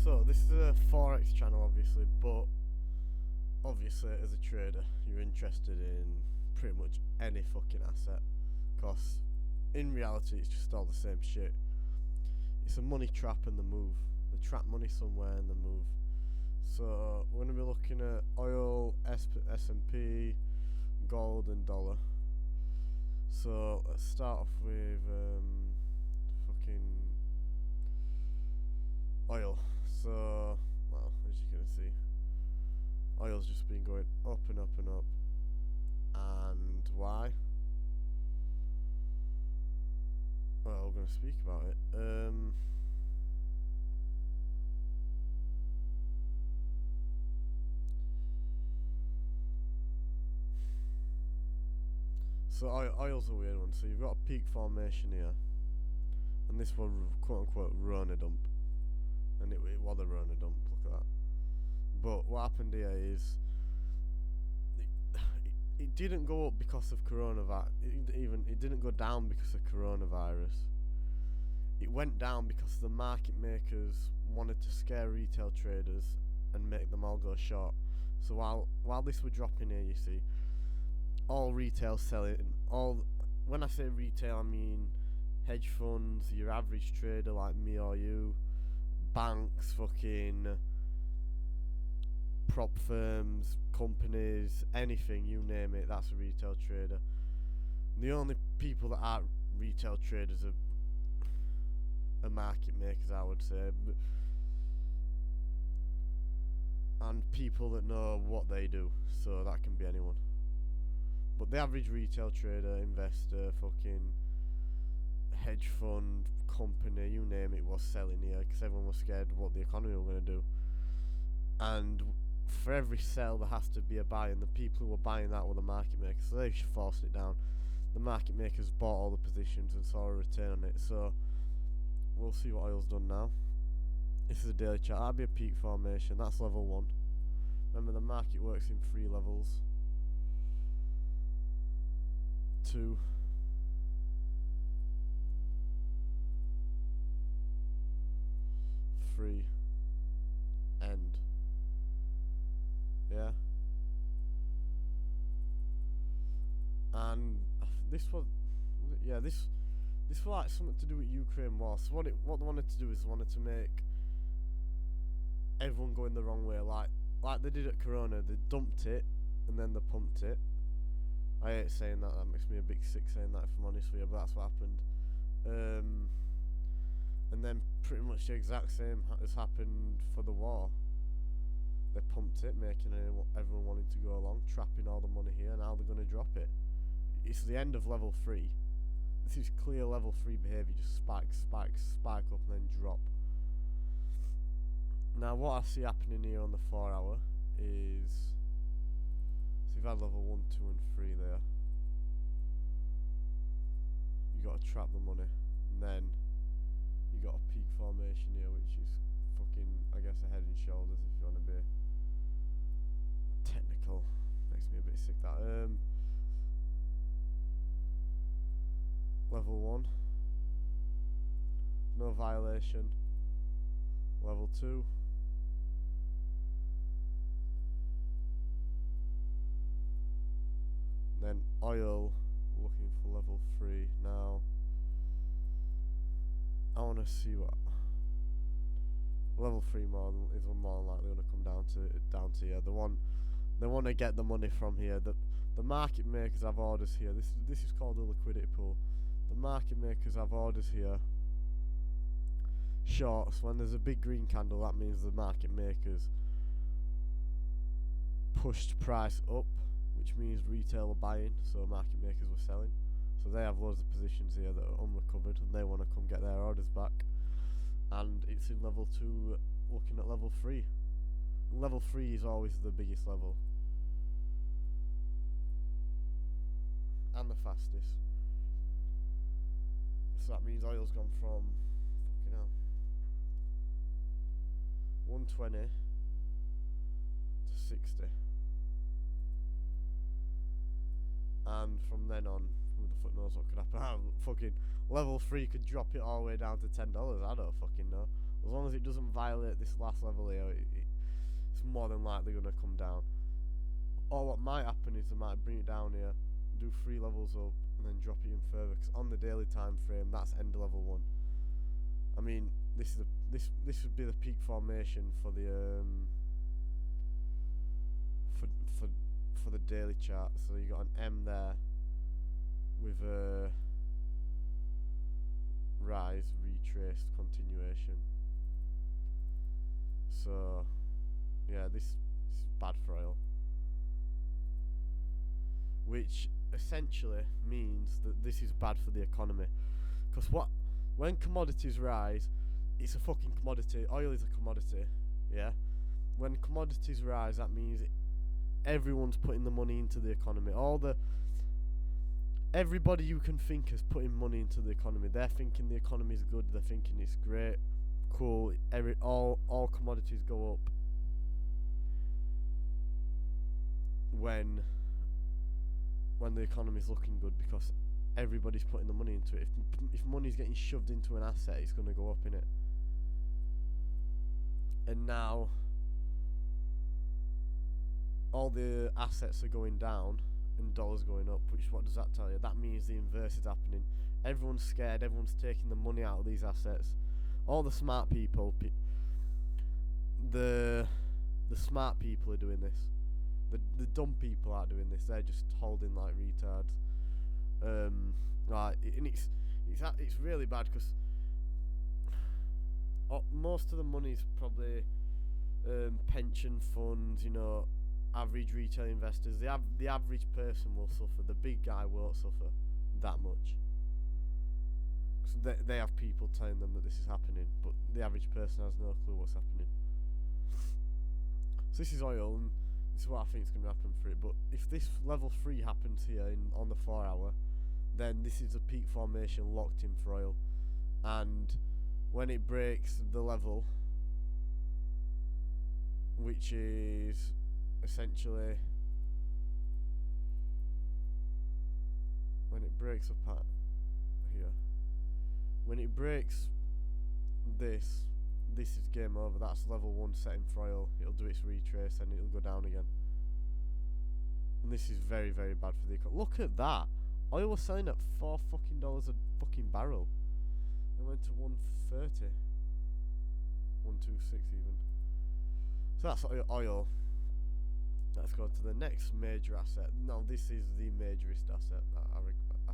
So this is a forex channel, obviously, but obviously as a trader you're interested in pretty much any fucking asset, cause in reality it's just all the same shit. It's a money trap and the move. They trap money somewhere and the move. So we're gonna be looking at oil, S&P, gold and dollar. So let's start off with fucking oil. So, well, as you can see, oil's just been going up and up and up. And why? Well, we're going to speak about it. So oil's a weird one. So you've got a peak formation here, and this one, quote unquote, run a dump. And it was a run a dump, look at that. But what happened here is it didn't go up because of coronavirus. It didn't go down because of coronavirus. It went down because the market makers wanted to scare retail traders and make them all go short. So while this was dropping here, you see, all retail selling, when I say retail I mean hedge funds, your average trader like me or you, banks, fucking prop firms, companies, anything, you name it, that's a retail trader. The only people that aren't retail traders are market makers, I would say, and people that know what they do, so that can be anyone. But the average retail trader, investor, fucking hedge fund, company, you name it, was selling here because everyone was scared what the economy were going to do. And for every sell there has to be a buy, and the people who were buying that were the market makers, so they forced it down. The market makers bought all the positions and saw a return on it. So we'll see what oil's done now. This is a daily chart. That'd be a peak formation. That's level 1. Remember, the market works in 3 levels. 2, 3, end. Yeah. And this was like something to do with Ukraine war. So what they wanted to do is they wanted to make everyone go in the wrong way, like they did at Corona. They dumped it and then they pumped it. I hate saying that. That makes me a bit sick saying that, if I'm honest with you, but that's what happened. And then pretty much the exact same has happened for the war. They pumped it, making everyone wanting to go along, trapping all the money here. Now they're going to drop it. It's the end of level 3. This is clear level 3 behaviour. Just spike up and then drop. Now what I see happening here on the 4 hour is, so you've had level 1, 2 and 3 there. You got to trap the money, and then you got a peak formation here, which is fucking, I guess, a head and shoulders if you want to be technical. Makes me a bit sick that. Level 1, no violation. Level 2, then oil looking for level 3. Now I want to see what level 3 is more than likely going to come down to here. They want to get the money from here. The market makers have orders here. This is called a liquidity pool. The market makers have orders here. Shorts, when there's a big green candle, that means the market makers pushed price up, which means retail are buying, so market makers were selling. So they have loads of positions here that are unrecovered and they want to come get their orders back. And it's in level 2 looking at level 3. Level 3 is always the biggest level and the fastest. So that means oil's gone from, fucking hell, 120 to 60. And from then on, who the fuck knows what could happen? Fucking level 3 could drop it all the way down to $10. I don't fucking know. As long as it doesn't violate this last level here, it's more than likely going to come down. Or what might happen is they might bring it down here, do 3 levels up, and then drop it in further. Because on the daily time frame, that's end of level 1. I mean, this would be the peak formation for the for the daily chart. So you got an M there with a rise, retrace, continuation. So yeah, this is bad for oil, which essentially means that this is bad for the economy. Because when commodities rise, it's a fucking commodity. Oil is a commodity, yeah. When commodities rise, that means everyone's putting the money into the economy. Everybody you can think is putting money into the economy. They're thinking the economy is good. They're thinking it's great, cool. All commodities go up when the economy's looking good, because everybody's putting the money into it. If money's getting shoved into an asset, it's going to go up in it. And now all the assets are going down and dollars going up, which, what does that tell you? That means the inverse is happening. Everyone's scared, everyone's taking the money out of these assets. All the smart people, the smart people are doing this. The dumb people aren't doing this. They're just holding like retards. And it's really bad, because most of the money's probably pension funds, you know, average retail investors. The average person will suffer. The big guy won't suffer that much, because they have people telling them that this is happening, but the average person has no clue what's happening. So this is oil, and this is what I think is going to happen for it. But if this level 3 happens here on the 4 hour, then this is a peak formation locked in for oil. And when it breaks the level, which is essentially when it breaks apart here, when it breaks this is game over. That's level 1 setting for oil. It'll do its retrace and it'll go down again. And this is very, very bad for the economy. Look at that. Oil was selling at $4 a fucking barrel. It went to 130, 126 even. So that's oil. Let's go to the next major asset. No, this is the majorist asset. I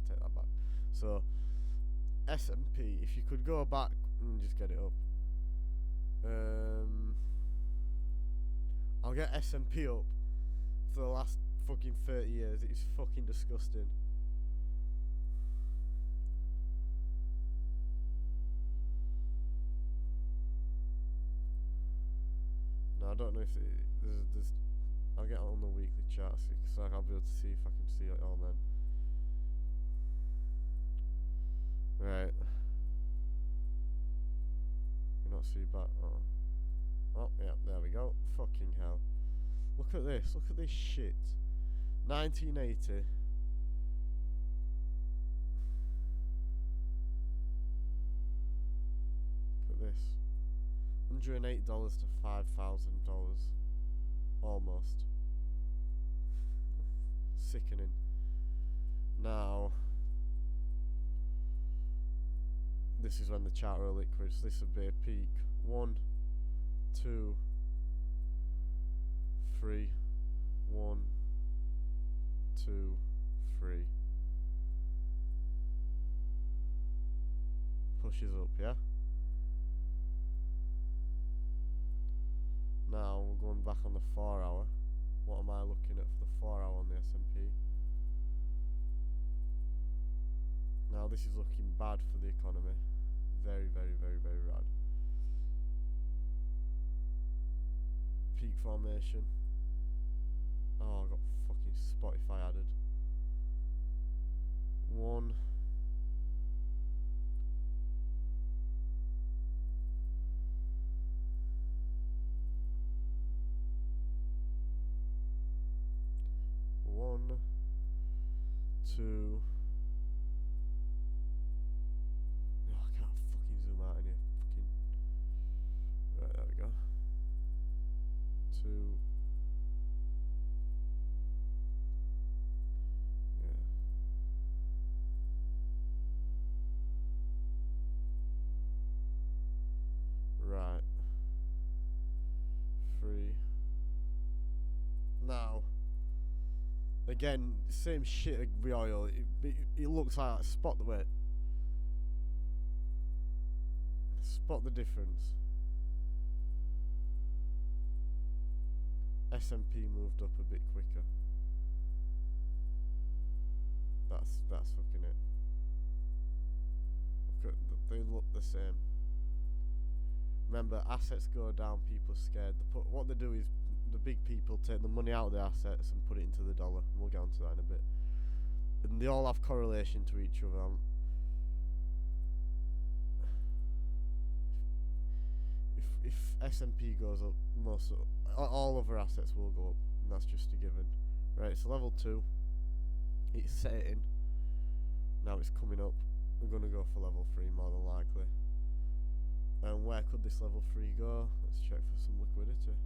take that back. So S&P. If you could go back and just get it up. I'll get S&P up for the last fucking 30 years. It's fucking disgusting. No, I don't know if there's I'll get on the weekly chart so I'll be able to see if I can see it all then. Right. You not see back. Oh, yeah, there we go. Fucking hell. Look at this. Look at this shit. 1980. Look at this. $108 to $5,000. Almost. Sickening. Now, this is when the charter are liquid, so this would be a peak. 1, 2, 3, 1, 2, 3. Pushes up, yeah? Now we're going back on the 4 hour. What am I looking at for the 4 hour on the S&P? Now this is looking bad for the economy. Very, very, very, very bad. Peak formation. Oh, I got fucking Spotify added. 1. One, 2, again, same shit with oil. It looks like spot the way. Spot the difference. S&P moved up a bit quicker. That's fucking it. Look at, they look the same. Remember, assets go down, people are scared. What they do is the big people take the money out of the assets and put it into the dollar. We'll get onto that in a bit. And they all have correlation to each other. If S&P goes up, all other assets will go up, and that's just a given. Right, so level 2, it's setting. Now it's coming up. We're going to go for level 3 more than likely. And where could this level 3 go? Let's check for some liquidity.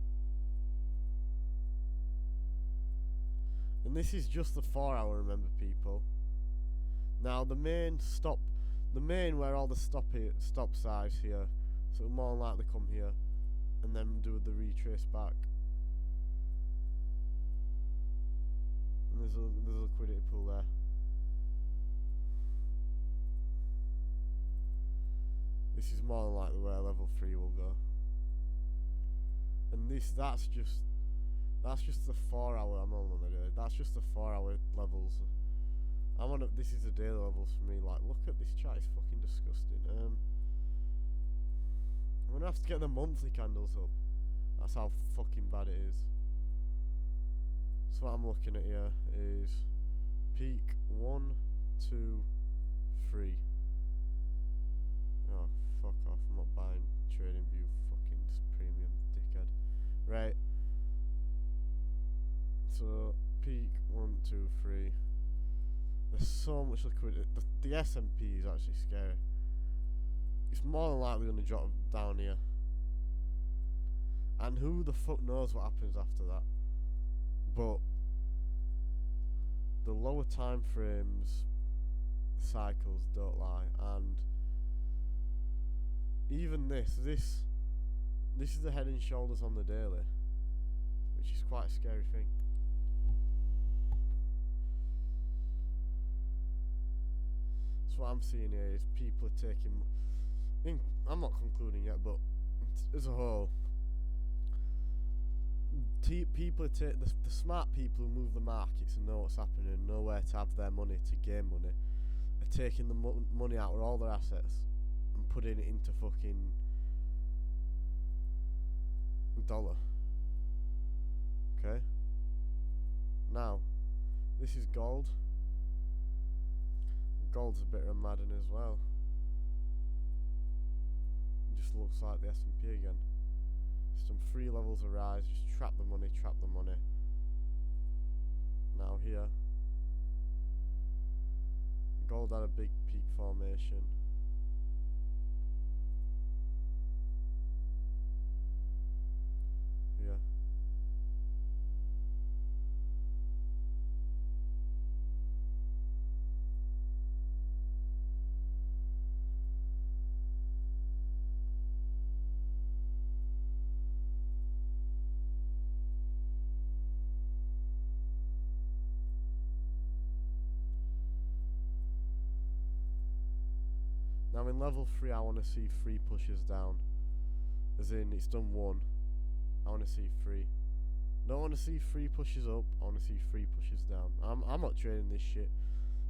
And this is just the 4 hour, remember, people. Now the main where all the stop size here, so more than likely come here and then do the retrace back. And there's a liquidity pool there. This is more than likely where level 3 will go. And that's just the 4 hour. I'm on the day. That's just the 4 hour levels. This is the daily levels for me. Like, look at this chart. It's fucking disgusting. I'm gonna have to get the monthly candles up. That's how fucking bad it is. So what I'm looking at here is peak 1, 2, 3. Oh, fuck off. I'm not buying TradingView fucking premium, dickhead. Right. So, peak 1, 2, 3. There's so much liquidity. The S&P is actually scary. It's more than likely going to drop down here. And who the fuck knows what happens after that. But the lower time frames cycles don't lie. And even this is the head and shoulders on the daily, which is quite a scary thing. So what I'm seeing here is people are taking, I'm not concluding yet, but as a whole, people are the smart people who move the markets and know what's happening and know where to have their money to gain money, are taking the money out of all their assets and putting it into fucking dollar. Okay? Now, this is gold. Gold's a bit of a Madden as well. It just looks like the S&P again. Some 3 levels of rise, just trap the money. Now here, gold had a big peak formation. Here. Now in level 3 I want to see 3 pushes down. As in, it's done 1. I want to see 3. Don't want to see 3 pushes up, I want to see 3 pushes down. I'm not trading this shit.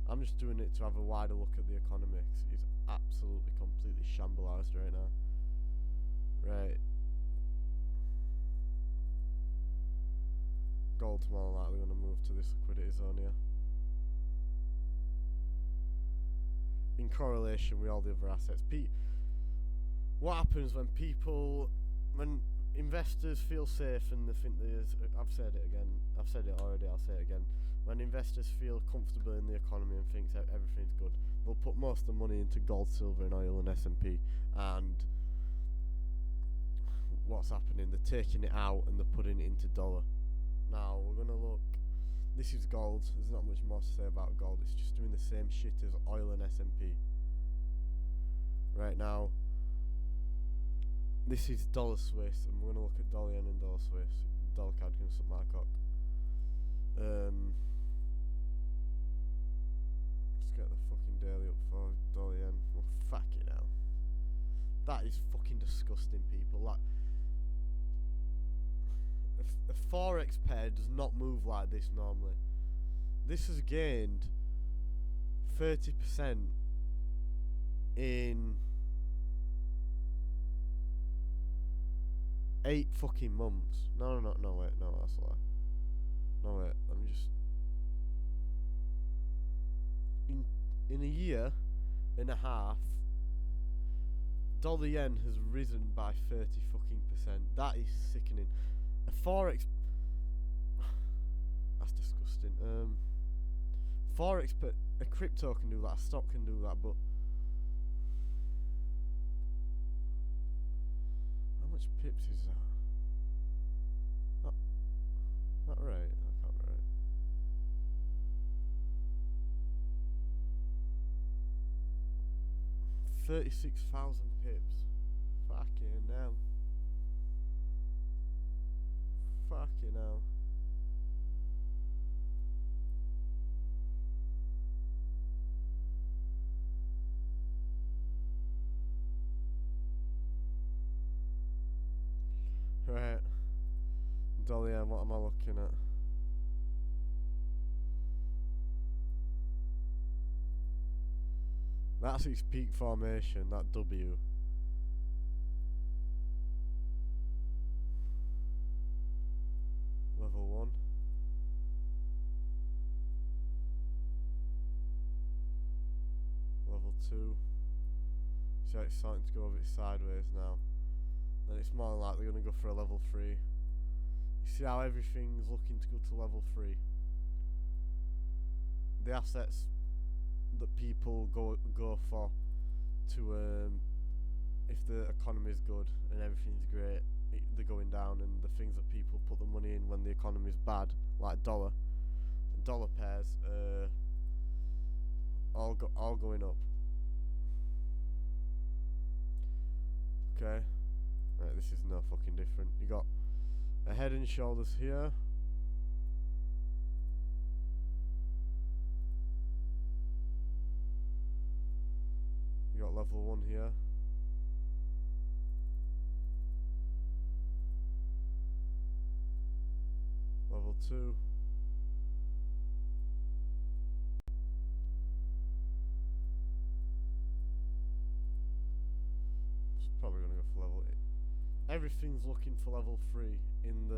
I'm just doing it to have a wider look at the economy. It's absolutely, completely shambalised right now. Right. Gold's more than likely going to move to this liquidity zone here. In correlation with all the other assets. What happens when investors feel safe and they think I've said it already, I'll say it again. When investors feel comfortable in the economy and think that everything's good, they'll put most of the money into gold, silver and oil and S&P. And what's happening? They're taking it out and they're putting it into dollar. Now we're going to look. This is gold. There's not much more to say about gold. It's just doing the same shit as oil and S&P. Right now, this is dollar Swiss, and we're going to look at dollar yen and dollar Swiss. Dollar CAD can suck my cock. get the fucking daily up for dollar yen. Well, fuck it now. That is fucking disgusting, people. Like, a forex pair does not move like this normally. This has gained 30% in 8 fucking months. No, wait, no, that's a lie. No, wait, let me just... In a year and a half, dollar yen has risen by 30 fucking %. That is sickening. A forex... That's disgusting. Forex, but a crypto can do that, a stock can do that, but... How much pips is that? Not right. That can't be right. $36,000 pips. Fucking hell. Fucking hell. Right. Dolly M, what am I looking at? That's its peak formation, that W. Level 1. Level 2. So it's starting to go a bit sideways now. Then it's more likely going to go for a level 3. You see how everything's looking to go to level 3. The assets that people go for to if the economy's good and everything's great, they're going down, and the things that people put the money in when the economy's bad, like dollar pairs, all going up. Okay, right, this is no fucking different. You got a head and shoulders here. You got level 1 here. Level 2. It's probably gonna go for level 8. Everything's looking for level 3 in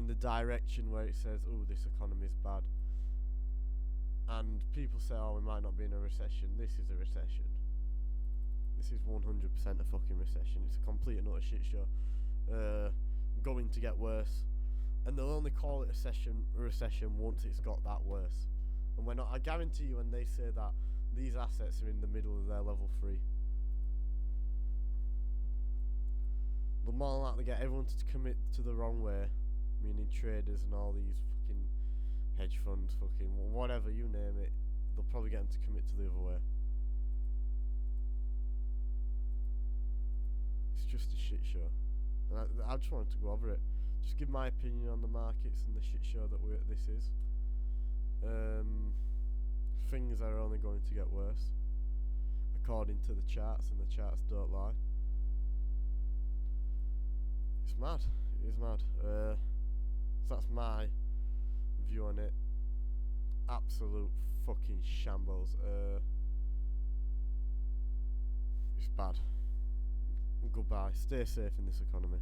the direction where it says, "Oh, this economy's bad." And people say, "Oh, we might not be in a recession." This is a recession. This is 100% a fucking recession. It's a complete and utter shit show. Going to get worse. And they'll only call it a recession once it's got that worse. And when I guarantee you, when they say that, these assets are in the middle of their level 3. They'll more than likely get everyone to commit to the wrong way, meaning traders and all these fucking hedge funds, fucking whatever, you name it. They'll probably get them to commit to the other way. It's just a shit show. And I just wanted to go over it. Just give my opinion on the markets and the shit show that this is. Things are only going to get worse, according to the charts, and the charts don't lie. It's mad. It is mad. So that's my view on it. Absolute fucking shambles. It's bad. Goodbye. Stay safe in this economy.